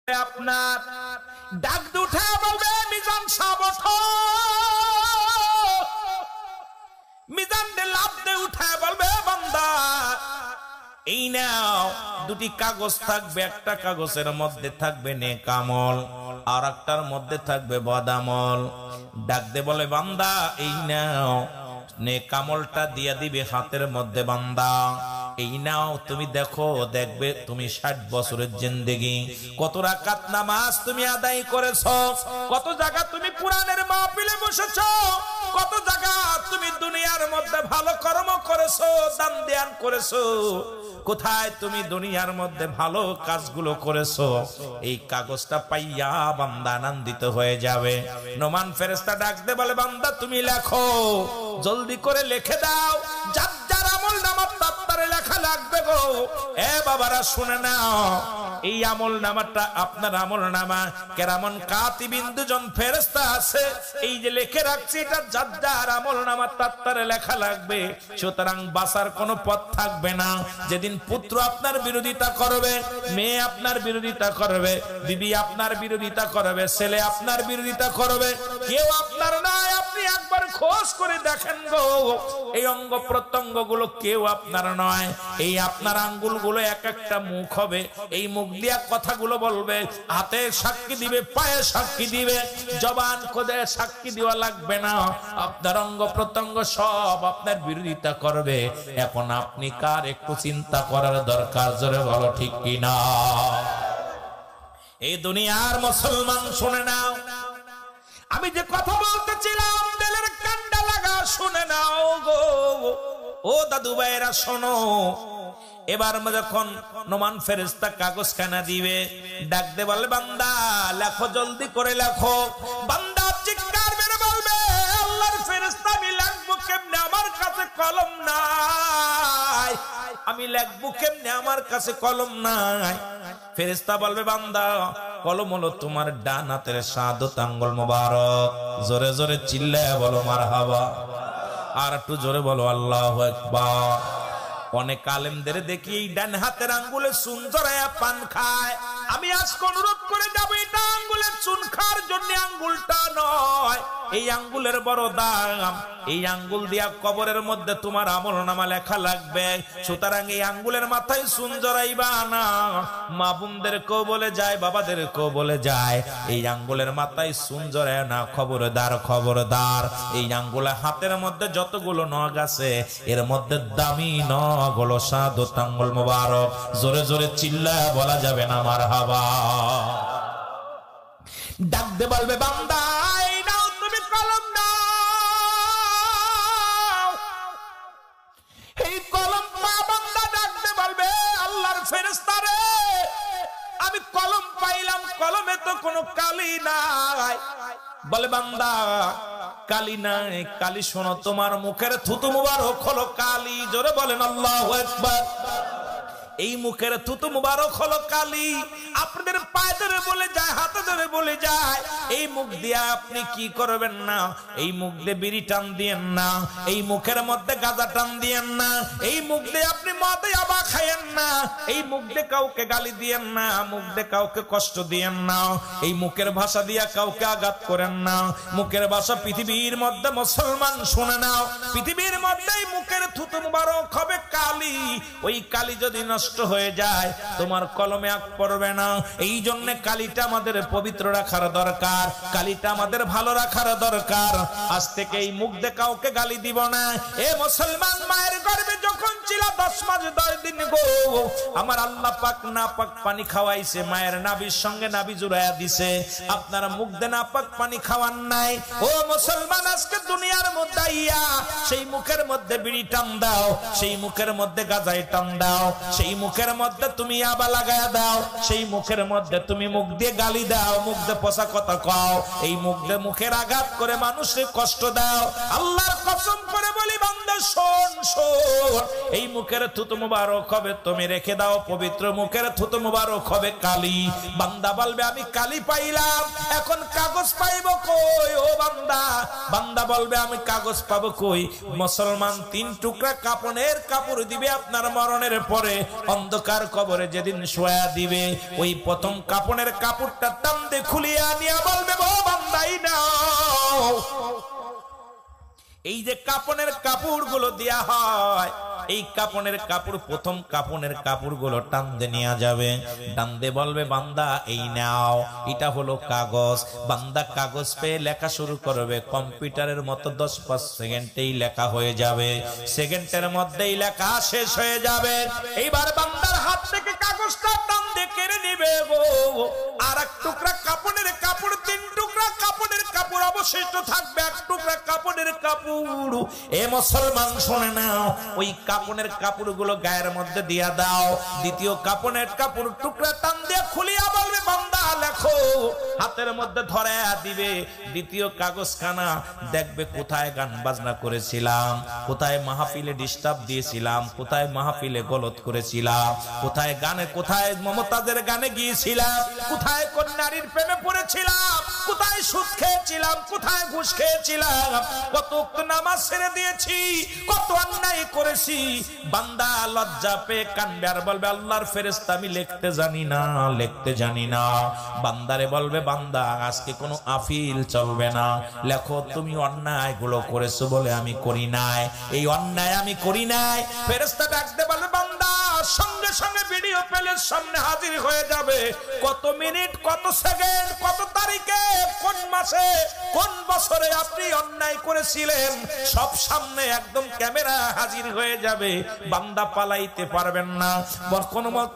আপনার ডাক দিয়ে উঠে বলবে মিজান সাহেব ওঠো। মিজান দে লাভ দিয়ে উঠে বলবে বান্দা এই নাও দুটি কাগজ থাকবে, একটা কাগজের মধ্যে থাকবে নেক আমল আর একটার মধ্যে থাকবে বদ আমল। ডাক দে বলে বান্দা এই নাও নেক আমলটা দিয়া দিবে হাতের মধ্যে। বান্দা এই নাও তুমি দেখো, দেখবে তুমি 60 বছরের জিন্দেগি কত রাকাত নামাজ তুমি আদায় করেছো, কত জায়গা তুমি কোরআনের মাহফিলে বসেছো, কত জায়গা তুমি দুনিয়ার মধ্যে ভালো কর্ম করেছো, দান ধ্যান করেছো, কোথায় তুমি দুনিয়ার মধ্যে ভালো কাজগুলো করেছো। এই কাগজটা পাইয়া বান্দা আনন্দিত হয়ে যাবে। নোমান ফেরেশতা ডাক দে বলে বান্দা তুমি লেখো, জলদি করে লিখে দাও, যার যার আমল নামার তাত্তারে লেখা লাগবে গো। এ বাবারা শুনে নাও, এই আমল নামাটা আপনার আমল নামা কেরামন কাতিবিন দুজন ফেরেশতা আছে, এই যে লিখে রাখছি এটা যার যার আমল নামার তাত্তারে লেখা লাগবে। সুতরাং বাঁচার কোনো পথ থাকবে না। যেদিন পুত্র আপনার বিরোধিতা করবে, মেয়ে আপনার বিরোধিতা করবে, বিবি আপনার বিরোধিতা করবে, ছেলে আপনার বিরোধিতা করবে, কেউ আপনার নয়। আপনি একবার খোঁজ করে দেখেন গো, এই অঙ্গ প্রত্যঙ্গ গুলো কেউ আপনার নয়। এই আপনার আঙ্গুল গুলো এক একটা মুখ হবে, এই মুখ দিয়া কথাগুলো বলবে, হাতে সাক্ষী দিবে, পায়ে সাক্ষী দিবে, জবান খোদে সাক্ষী দেওয়া লাগবে না। আপনার অঙ্গ প্রত্যঙ্গ সব আপনার বিরোধিতা করবে। এখন আপনি কার একটু চিন্তা করার দরকার, জোরে বলো ঠিক কিনা। এই দুনিয়ার মুসলমান শুনে নাও, আমি যে কথা বলতেছিলাম দিলের কান্ডা লাগা শুনে নাও গো। ও দাদু ভাইরা শোনো, এবার যখন নোমান ফেরেশতা কাগজ খানা দিবে, ডাক দে বলে বান্দা লেখো, জলদি করে লেখো। বান্দা চিৎকার মেরে বলবে আল্লাহর ফেরেশতা আমি লিখবো কেমনে, আমার কাছে কলম নাই, আমি লিখবো কেমনে, আমার কাছে কলম নাই। ফেরেশতা বলবে বান্দা কলম হলো তোমার ডান হাতের শাহাদাত আঙ্গুল মোবারক। জোরে জোরে চিল্লায়া বলো মারহাবা, আর একটু জোরে বলো আল্লাহু আকবার। অনেক আলেমদের দেখি এই ডান হাতের আঙ্গুলে চুন জড়ায়া পান খায়। আমি আজকে অনুরোধ করে যাবো, এটা আঙ্গুলের চুন খাওয়ার জন্য আঙ্গুলটা নয়, এই আঙ্গুলের বড় দাম। এই আঙ্গুল দিয়া কবরের মধ্যে তোমার আমলনামা লেখা লাগবে। সুতরাং এই আঙ্গুলের মাথায় চুন জড়াইবা না। মা বোনদেরকেও বলে যায়, বাবাদেরকেও বলে যায়, এই আঙ্গুলের মাথায় চুন জড়ায় না। খবরদার খবরদার, এই আঙ্গুলে হাতের মধ্যে যতগুলো নখ আছে এর মধ্যে দামি নখ হলো শাহাদাত আঙ্গুল মোবারক। জোরে জোরে চিল্লায় বলা যাবে না মারহাবা। ডাক দে বলবে বান্দা এই নাও তুমি কলম নাও। এই কলম পা বান্দা ডাক দে বলবে আল্লাহর ফেরেশতা রে আমি কলম পাইলাম, কলমে তো কোনো কালি নাই। বলে বান্দা কালি নাই, কালি শোনো তোমার মুখের থুতু মুবারক হলো কালি। জোরে বলেন আল্লাহু আকবার। এই মুখের থুতু মুবারক হলো কালি। আপনাদের পায়ে ধরে বলে যায়, হাতে ধরে বলে যায়, এই মুখ দিয়ে আপনি কি করবেন না, এই মুখ দিয়ে বিড়ি টান দিয়েন না, এই মুখের মধ্যে গাঁজা টান দিয়েন না, এই মুখ দিয়ে আপনি মদ ইয়াবা খায়েন না, এই মুখ দিয়ে কাউকে গালি দিয়েন না, মুখ দিয়ে কাউকে কষ্ট দিয়েন না, এই মুখের ভাষা দিয়া কাউকে আঘাত করেন না। মুখের ভাষা পৃথিবীর মধ্যে মুসলমান শুনে নাও, পৃথিবীর মধ্যে এই মুখের থুতু মুবারক হবে কালি। ওই কালি যদি নষ্ট হয়ে যায় তোমার কলমে আঁক পড়বে না। এই জন্য কালিটা আমাদের পবিত্র রাখার দরকার, কালিটা আমাদের ভালো রাখার দরকার। আজ থেকে এই মুখ দিয়ে কাউকে গালি দিব না। এ মুসলমান, মায়ের গর্ভে যখন ছিল 10 মাস 10 দিন গো, আমার আল্লাহ পাক না পাক পানি খাওয়াইছে, মায়ের নাভির সঙ্গে নাভি জুড়াইয়া দিছে। আপনারা মুখ দিয়ে না পাক পানি খাওয়ান নাই। ও মুসলমান, আজকে দুনিয়ার মধ্যে আইয়া সেই মুখের মধ্যে বিড়ি টান দাও, সেই মুখের মধ্যে গাঁজায় টান দাও, সেই মুখের মধ্যে তুমি আবা লাগায়া দাও, সেই মুখের মধ্যে তুমি মুখ দিয়ে গালি দাও, মুখ দিয়ে পচা কথা কও, এই মুখ দিয়ে মুখের আঘাত করে মানুষের কষ্ট দাও। আল্লাহর কসম করে বলি বান্দা শোন শোন, এই মুখের থুতু মুবারক হবে তুমি রেখে দাও, পবিত্র মুখের থুতু মুবারক হবে কালি। বান্দা বলবে আমি কালি পাইলাম, এখন কাগজ পাইব কই? ও বান্দা, বান্দা বলবে আমি কাগজ পাবো কই? মুসলমান 3 টুকরা কাপড়ের কাপড় দিবে আপনার মরণের পরে, অন্ধকার কবরে যেদিন শোয়া দিবে, ওই প্রথম কাপড় কাপনের কাপড়টা টান দিয়ে খুলিয়া নিয়া বলবে ও বান্দাই নাও। এই যে কাপনের কাপড়গুলো দেয়া হয়, এই কাপনের কাপড়, প্রথম কাপনের কাপড়গুলো টান দিয়ে নেওয়া যাবে। টান দিয়ে বলবে বান্দা এই নাও, এটা হলো কাগজ। বান্দা কাগজ পেয়ে লেখা শুরু করবে। কম্পিউটারের মতো 10-5 সেকেন্ডেই লেখা হয়ে যাবে, সেকেন্ডের মধ্যেই লেখা শেষ হয়ে যাবে। এইবার বান্দার হাত থেকে কাগজটা টান দিয়ে কেড়ে নিবে গো। আর এক টুকরা কাপনের কাপড়, 3 টুকরা কাপনের কাপড় অবশিষ্ট থাকবে, 1 টুকরা কাপনের কাপড়। এ মুসলমান শুনে নাও, ওই কাপনের কাপড়গুলো গায়ের মধ্যে দিয়া দাও। দ্বিতীয় কাপনের কাপড় টুকরা টান দিয়ে খুলিয়া বলবে বান্দা লেখো। হাতের মধ্যে ধরায়া দিবে দ্বিতীয় কাগজখানা। দেখবে কোথায় গান বাজনা করেছিলাম, কোথায় মাহফিলে ডিস্টার্ব দিয়েছিলাম, কোথায় মাহফিলে গলত করেছিলাম, কোথায় গানে, কোথায় মমতাজের গানে গিয়েছিলাম, কোথায় কোন নারীর প্রেমে পড়েছিলাম, কোথায় সুদ খেয়েছিলাম, কোথায় ঘুষ খেয়েছিলাম, কত নামাজ ছেড়ে দিয়েছি, কত অন্যায় করেছি। বান্দা লজ্জা পেয়ে কানবে আর বলবে আল্লাহর ফেরেশতা আমি লিখতে জানি না, লিখতে জানি না। বান্দারে বলবে বান্দা আজকে কোনো আফিল চলবে না, লেখো তুমি অন্যায় গুলো করেছো বলে আমি করি নাই, এই অন্যায় আমি করি নাই। ফেরেশতা ডাকতে বলবে বান্দা সঙ্গে সঙ্গে ভিডিও প্লের সামনে হাজির হয়ে যাবে। কত মিনিট, কত সেকেন্ড, কত তারিখে, কোন মাসে, কোন বছরে আপনি অন্যায় করেছিলেন সব সামনে একদম ক্যামেরা হাজির হয়ে যাবে। বান্দা পালাইতে পারবেন না,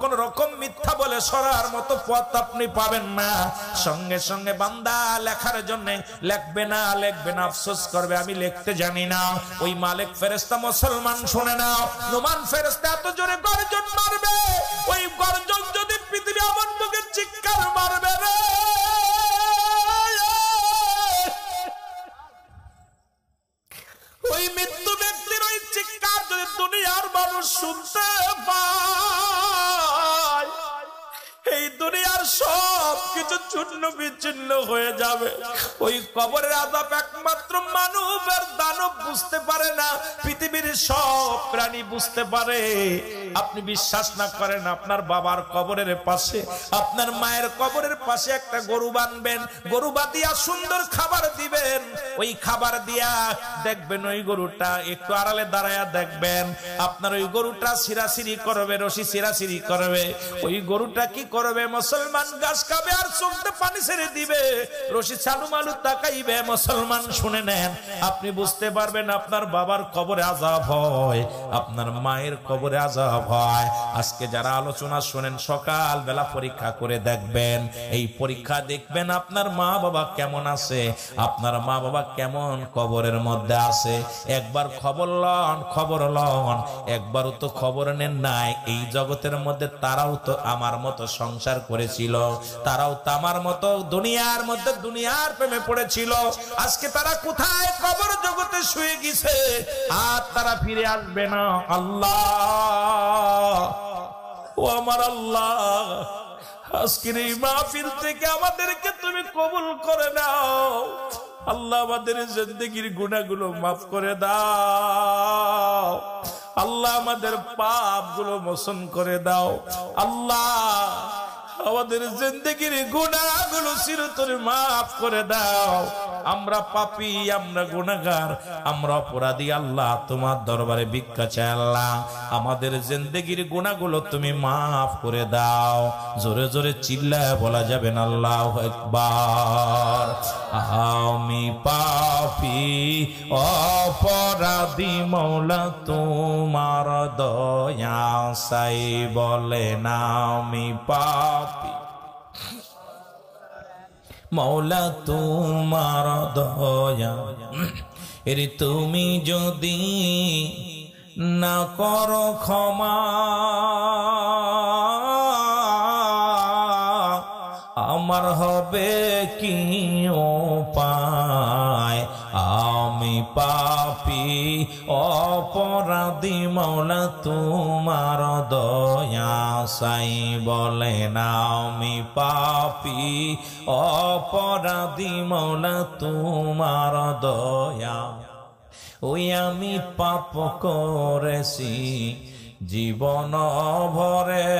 কোন রকম মিথ্যা বলে সরার মতো পথ আপনি পাবেন না। সঙ্গে সঙ্গে বান্দা লেখার জন্য লিখবে না, লিখবে না, আফসোস করবে আমি লিখতে জানি না। ওই মালিক ফেরেশতা মুসলমান শুনে নাও, নোমান ফেরেশতা এত জোরে গর্জন মারবে, ওই গর্জন যদি পৃথিবী আমার মুখে চিৎকার মারবে রে। ওই মৃত্যু ব্যক্তির ওই চিৎকার যদি দুনিয়ার মানুষ শুনতে পায়, এই দুনিয়ার সব কিছু চূর্ণ বিচ্ছিন্ন হয়ে যাবে। ওই কবরের আযাব একমাত্র মানব আর দানব বুঝতে পারে না, পৃথিবীর সব প্রাণী বুঝতে পারে। আপনি বিশ্বাস না করেন, আপনার বাবার কবরের পাশে, আপনার মায়ের কবরের পাশে একটা গরু বাঁধবেন, গরু বাঁধিয়া সুন্দর খাবার দিবেন। ওই খাবার দিয়া দেখবেন ওই গরুটা একটু আড়ালে দাঁড়ায়া দেখবেন, আপনার ওই গরুটা সিরাসিরি করবে, রশি সিরাসিরি করবে। ওই গরুটা কি করবে? মুসলমান ঘাস খাবে আর চোখে পানি ছেড়ে দিবে, রশি চালু মালু তাকাইবে। মুসলমান শুনে নেন, আপনি বুঝতে পারবেন আপনার বাবার কবরে আযাব হয়, আপনার মায়ের কবরে আযাব হয়। আজকে যারা আলোচনা শুনেন সকাল বেলা পরীক্ষা করে দেখবেন, এই পরীক্ষা দেখবেন আপনার মা বাবা কেমন আছে, আপনার মা বাবা কেমন কবরের মধ্যে আছে। একবার খবর লন, খবর লন, একবারও তো খবর নেন নাই। এই জগতের মধ্যে তারাও তো আমার মতো সংসার করেছিল, তারাও তো আমার মতো দুনিয়ার মধ্যে দুনিয়ার প্রেমে পড়েছিল। আজকে তারা কোথায়? কবর জগতে শুয়ে গেছে, আর তারা ফিরে আসবে না। আল্লাহ, ও আমার আল্লাহ, আজকের এই মাহফিল থেকে আমাদেরকে তুমি কবুল করে নাও। আল্লাহ আমাদের জিন্দেগির গুনাহগুলো মাফ করে দাও। আল্লাহ আমাদের পাপগুলো মোচন করে দাও। আল্লাহ আমাদের জিন্দেগির গুনাহগুলো চিরতরে মাফ করে দাও। আমরা পাপী, আমরা গুনাহগার, আমরা অপরাধী। আল্লাহ তোমার দরবারে ভিক্ষা চাই। আল্লাহ আমাদের জিন্দেগির গুনাহগুলো তুমি মাফ করে দাও। জোরে জোরে চিল্লায় বলা যাবে না আল্লাহু আকবার। আমি পাপী অপরাধী, মওলা তোমার দয়া চাই। বলে না আমি পাপী, মওলা তোমার দয়া। এর তুমি যদি না করো ক্ষমা, আমার হবে কি উপায়? আমি পাপী অপরাধী, মওলা তোমার দয়া চাই। বলে না আমি পাপী অপরাধী, মওলা তোমার দয়া। ওই আমি পাপ করেছি জীবন ভরে,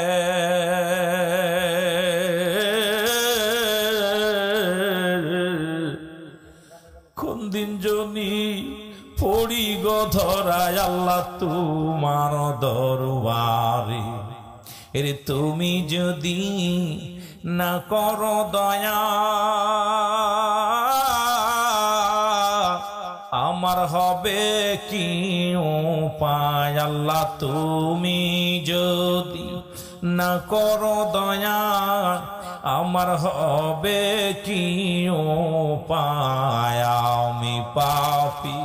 ধরাই আল্লাহ তোমার দরবারে। এরে তুমি যদি না করো দয়া আমার হবে কি উপায়। আল্লাহ তুমি যদি না করো দয়া আমার হবে কি উপায়। আমি পাপী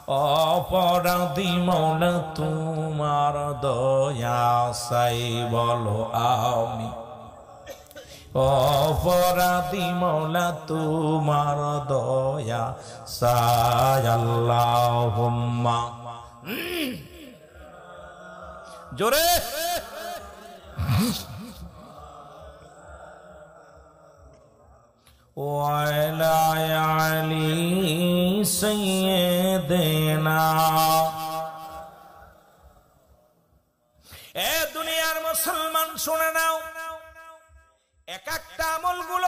অপরাধী মৌলা তোমার দয়া চাই। বলো আমি অপরাধী মৌলা তোমার দয়া চাই। আল্লাহুম্মা জোরে ওয়ালা আলী সাইয়্যিদিনা। এ দুনিয়ার মুসলমান শুনে নাও, এক একটা আমলগুলো